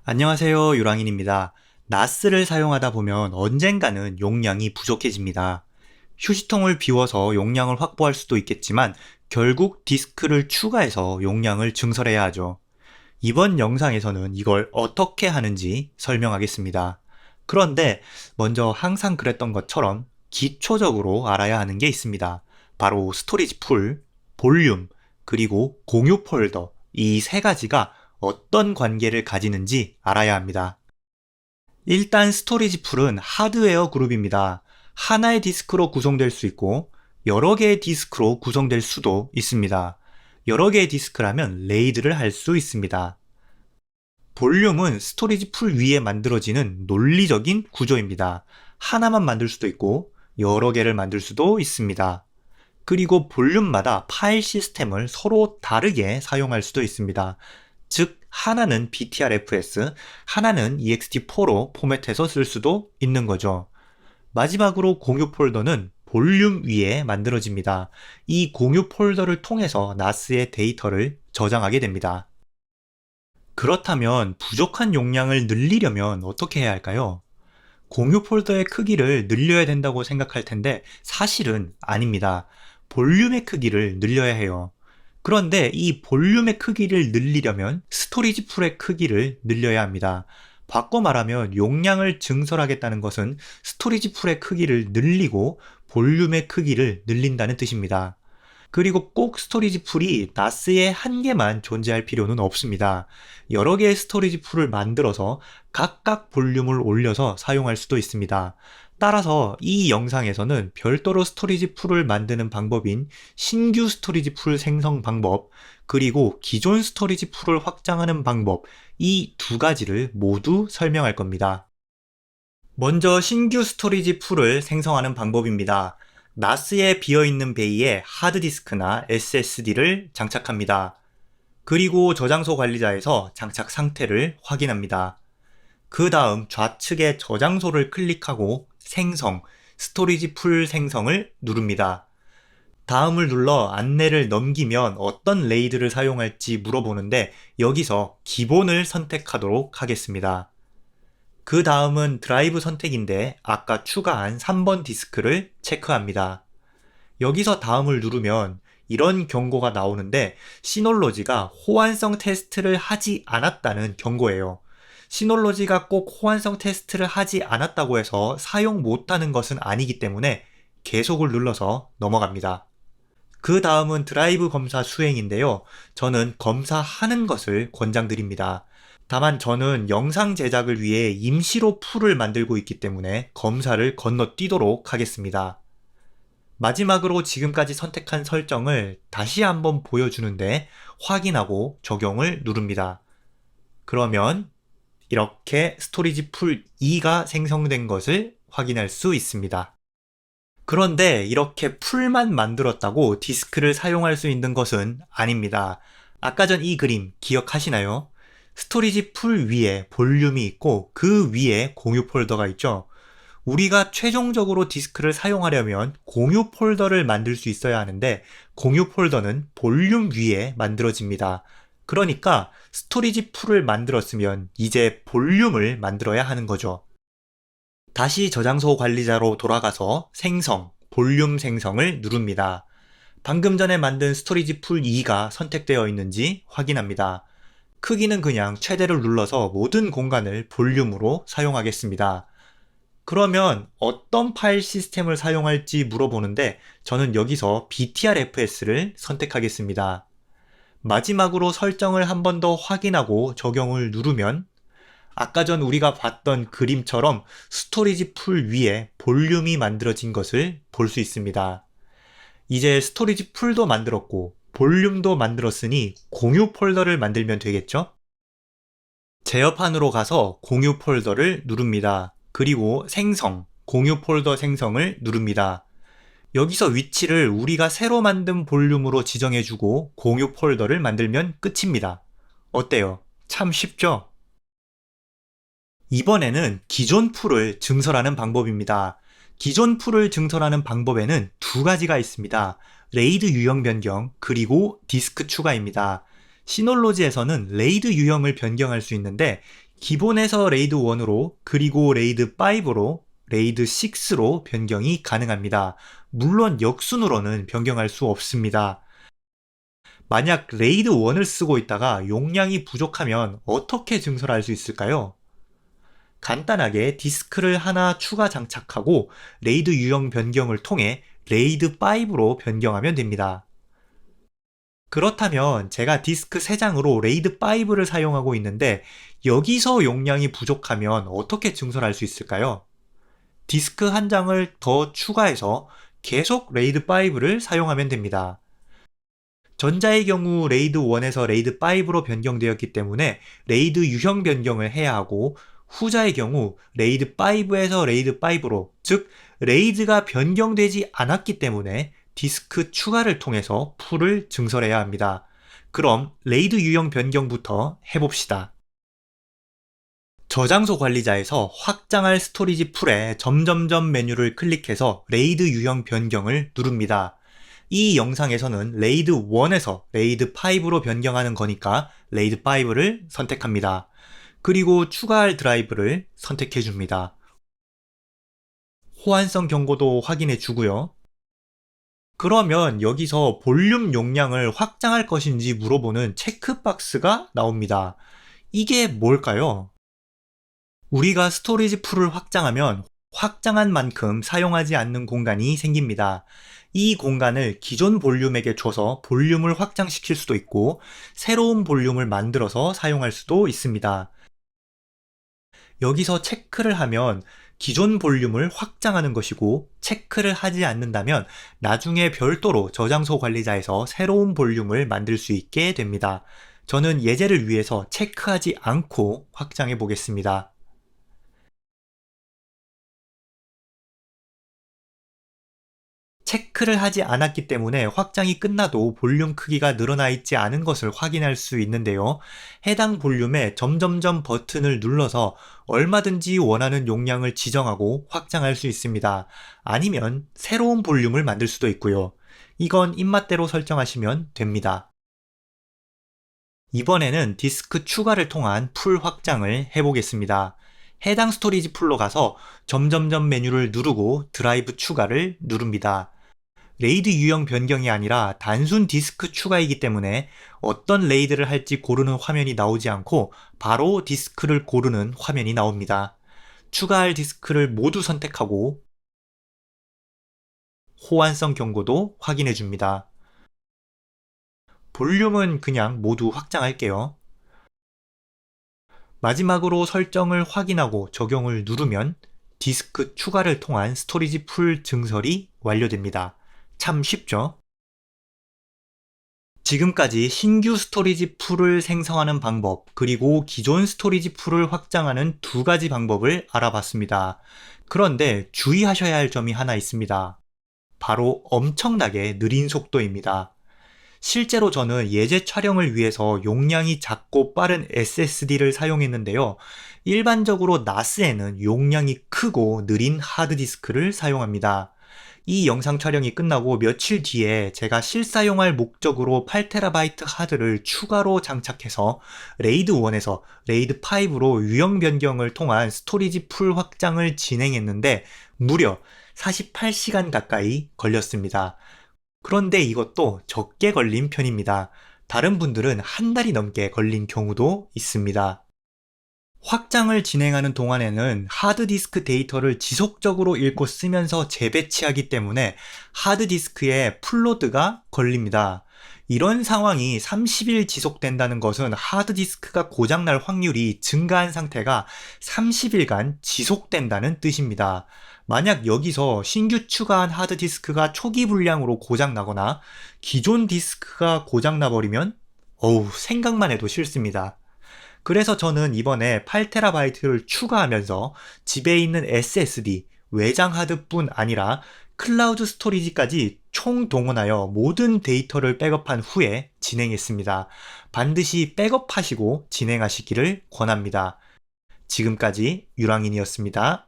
안녕하세요. 유랑인입니다. 나스를 사용하다 보면 언젠가는 용량이 부족해집니다. 휴지통을 비워서 용량을 확보할 수도 있겠지만 결국 디스크를 추가해서 용량을 증설해야 하죠. 이번 영상에서는 이걸 어떻게 하는지 설명하겠습니다. 그런데 먼저 항상 그랬던 것처럼 기초적으로 알아야 하는 게 있습니다. 바로 스토리지 풀, 볼륨, 그리고 공유 폴더 이 세 가지가 어떤 관계를 가지는지 알아야 합니다. 일단 스토리지 풀은 하드웨어 그룹입니다. 하나의 디스크로 구성될 수 있고 여러 개의 디스크로 구성될 수도 있습니다. 여러 개의 디스크라면 레이드를 할 수 있습니다. 볼륨은 스토리지 풀 위에 만들어지는 논리적인 구조입니다. 하나만 만들 수도 있고 여러 개를 만들 수도 있습니다. 그리고 볼륨마다 파일 시스템을 서로 다르게 사용할 수도 있습니다. 즉 하나는 BTRFS, 하나는 ext4로 포맷해서 쓸 수도 있는 거죠. 마지막으로 공유 폴더는 볼륨 위에 만들어집니다. 이 공유 폴더를 통해서 나스의 데이터를 저장하게 됩니다. 그렇다면 부족한 용량을 늘리려면 어떻게 해야 할까요? 공유 폴더의 크기를 늘려야 된다고 생각할 텐데 사실은 아닙니다. 볼륨의 크기를 늘려야 해요. 그런데 이 볼륨의 크기를 늘리려면 스토리지 풀의 크기를 늘려야 합니다. 바꿔 말하면 용량을 증설하겠다는 것은 스토리지 풀의 크기를 늘리고 볼륨의 크기를 늘린다는 뜻입니다. 그리고 꼭 스토리지 풀이 나스에 한 개만 존재할 필요는 없습니다. 여러 개의 스토리지 풀을 만들어서 각각 볼륨을 올려서 사용할 수도 있습니다. 따라서 이 영상에서는 별도로 스토리지 풀을 만드는 방법인 신규 스토리지 풀 생성 방법, 그리고 기존 스토리지 풀을 확장하는 방법, 이 두 가지를 모두 설명할 겁니다. 먼저 신규 스토리지 풀을 생성하는 방법입니다. 나스에 비어있는 베이에 하드디스크나 SSD를 장착합니다. 그리고 저장소 관리자에서 장착 상태를 확인합니다. 그 다음 좌측에 저장소를 클릭하고 생성, 스토리지 풀 생성을 누릅니다. 다음을 눌러 안내를 넘기면 어떤 레이드를 사용할지 물어보는데 여기서 기본을 선택하도록 하겠습니다. 그 다음은 드라이브 선택인데 아까 추가한 3번 디스크를 체크합니다. 여기서 다음을 누르면 이런 경고가 나오는데 시놀로지가 호환성 테스트를 하지 않았다는 경고예요. 시놀로지가 꼭 호환성 테스트를 하지 않았다고 해서 사용 못하는 것은 아니기 때문에 계속을 눌러서 넘어갑니다. 그 다음은 드라이브 검사 수행인데요. 저는 검사하는 것을 권장드립니다. 다만 저는 영상 제작을 위해 임시로 풀을 만들고 있기 때문에 검사를 건너뛰도록 하겠습니다. 마지막으로 지금까지 선택한 설정을 다시 한번 보여주는데 확인하고 적용을 누릅니다. 그러면 이렇게 스토리지 풀 2가 생성된 것을 확인할 수 있습니다. 그런데 이렇게 풀만 만들었다고 디스크를 사용할 수 있는 것은 아닙니다. 아까 전 이 그림 기억하시나요? 스토리지 풀 위에 볼륨이 있고 그 위에 공유 폴더가 있죠. 우리가 최종적으로 디스크를 사용하려면 공유 폴더를 만들 수 있어야 하는데 공유 폴더는 볼륨 위에 만들어집니다. 그러니까 스토리지 풀을 만들었으면 이제 볼륨을 만들어야 하는 거죠. 다시 저장소 관리자로 돌아가서 생성, 볼륨 생성을 누릅니다. 방금 전에 만든 스토리지 풀 2가 선택되어 있는지 확인합니다. 크기는 그냥 최대를 눌러서 모든 공간을 볼륨으로 사용하겠습니다. 그러면 어떤 파일 시스템을 사용할지 물어보는데 저는 여기서 BTRFS를 선택하겠습니다. 마지막으로 설정을 한 번 더 확인하고 적용을 누르면 아까 전 우리가 봤던 그림처럼 스토리지 풀 위에 볼륨이 만들어진 것을 볼 수 있습니다. 이제 스토리지 풀도 만들었고 볼륨도 만들었으니 공유 폴더를 만들면 되겠죠? 제어판으로 가서 공유 폴더를 누릅니다. 그리고 생성, 공유 폴더 생성을 누릅니다. 여기서 위치를 우리가 새로 만든 볼륨으로 지정해주고 공유 폴더를 만들면 끝입니다. 어때요? 참 쉽죠? 이번에는 기존 풀을 증설하는 방법입니다. 기존 풀을 증설하는 방법에는 두 가지가 있습니다. 레이드 유형 변경 그리고 디스크 추가입니다. 시놀로지에서는 레이드 유형을 변경할 수 있는데 기본에서 레이드 1으로 그리고 레이드 5로 레이드 6로 변경이 가능합니다. 물론 역순으로는 변경할 수 없습니다. 만약 레이드 1을 쓰고 있다가 용량이 부족하면 어떻게 증설할 수 있을까요? 간단하게 디스크를 하나 추가 장착하고 레이드 유형 변경을 통해 레이드 5로 변경하면 됩니다. 그렇다면 제가 디스크 3장으로 레이드 5를 사용하고 있는데 여기서 용량이 부족하면 어떻게 증설할 수 있을까요? 디스크 한 장을 더 추가해서 계속 레이드 5를 사용하면 됩니다. 전자의 경우 레이드 1에서 레이드 5로 변경되었기 때문에 레이드 유형 변경을 해야 하고 후자의 경우 레이드 5에서 레이드 5로 즉 레이드가 변경되지 않았기 때문에 디스크 추가를 통해서 풀을 증설해야 합니다. 그럼 레이드 유형 변경부터 해봅시다. 저장소 관리자에서 확장할 스토리지 풀에 점점점 메뉴를 클릭해서 레이드 유형 변경을 누릅니다. 이 영상에서는 레이드 1에서 레이드 5로 변경하는 거니까 레이드 5를 선택합니다. 그리고 추가할 드라이브를 선택해 줍니다. 호환성 경고도 확인해 주고요. 그러면 여기서 볼륨 용량을 확장할 것인지 물어보는 체크박스가 나옵니다. 이게 뭘까요? 우리가 스토리지 풀을 확장하면 확장한 만큼 사용하지 않는 공간이 생깁니다. 이 공간을 기존 볼륨에게 줘서 볼륨을 확장시킬 수도 있고 새로운 볼륨을 만들어서 사용할 수도 있습니다. 여기서 체크를 하면 기존 볼륨을 확장하는 것이고 체크를 하지 않는다면 나중에 별도로 저장소 관리자에서 새로운 볼륨을 만들 수 있게 됩니다. 저는 예제를 위해서 체크하지 않고 확장해 보겠습니다. 체크를 하지 않았기 때문에 확장이 끝나도 볼륨 크기가 늘어나 있지 않은 것을 확인할 수 있는데요. 해당 볼륨에 점점점 버튼을 눌러서 얼마든지 원하는 용량을 지정하고 확장할 수 있습니다. 아니면 새로운 볼륨을 만들 수도 있고요. 이건 입맛대로 설정하시면 됩니다. 이번에는 디스크 추가를 통한 풀 확장을 해보겠습니다. 해당 스토리지 풀로 가서 점점점 메뉴를 누르고 드라이브 추가를 누릅니다. 레이드 유형 변경이 아니라 단순 디스크 추가이기 때문에 어떤 레이드를 할지 고르는 화면이 나오지 않고 바로 디스크를 고르는 화면이 나옵니다. 추가할 디스크를 모두 선택하고 호환성 경고도 확인해 줍니다. 볼륨은 그냥 모두 확장할게요. 마지막으로 설정을 확인하고 적용을 누르면 디스크 추가를 통한 스토리지 풀 증설이 완료됩니다. 참 쉽죠? 지금까지 신규 스토리지 풀을 생성하는 방법, 그리고 기존 스토리지 풀을 확장하는 두 가지 방법을 알아봤습니다. 그런데 주의하셔야 할 점이 하나 있습니다. 바로 엄청나게 느린 속도입니다. 실제로 저는 예제 촬영을 위해서 용량이 작고 빠른 SSD를 사용했는데요. 일반적으로 NAS에는 용량이 크고 느린 하드디스크를 사용합니다. 이 영상 촬영이 끝나고 며칠 뒤에 제가 실사용할 목적으로 8TB 하드를 추가로 장착해서 레이드 1에서 레이드 5로 유형 변경을 통한 스토리지 풀 확장을 진행했는데 무려 48시간 가까이 걸렸습니다. 그런데 이것도 적게 걸린 편입니다. 다른 분들은 한 달이 넘게 걸린 경우도 있습니다. 확장을 진행하는 동안에는 하드디스크 데이터를 지속적으로 읽고 쓰면서 재배치하기 때문에 하드디스크에 풀로드가 걸립니다. 이런 상황이 30일 지속된다는 것은 하드디스크가 고장날 확률이 증가한 상태가 30일간 지속된다는 뜻입니다. 만약 여기서 신규 추가한 하드디스크가 초기 불량으로 고장나거나 기존 디스크가 고장나버리면 생각만 해도 싫습니다. 그래서 저는 이번에 8TB를 추가하면서 집에 있는 SSD, 외장 하드뿐 아니라 클라우드 스토리지까지 총 동원하여 모든 데이터를 백업한 후에 진행했습니다. 반드시 백업하시고 진행하시기를 권합니다. 지금까지 유랑인이었습니다.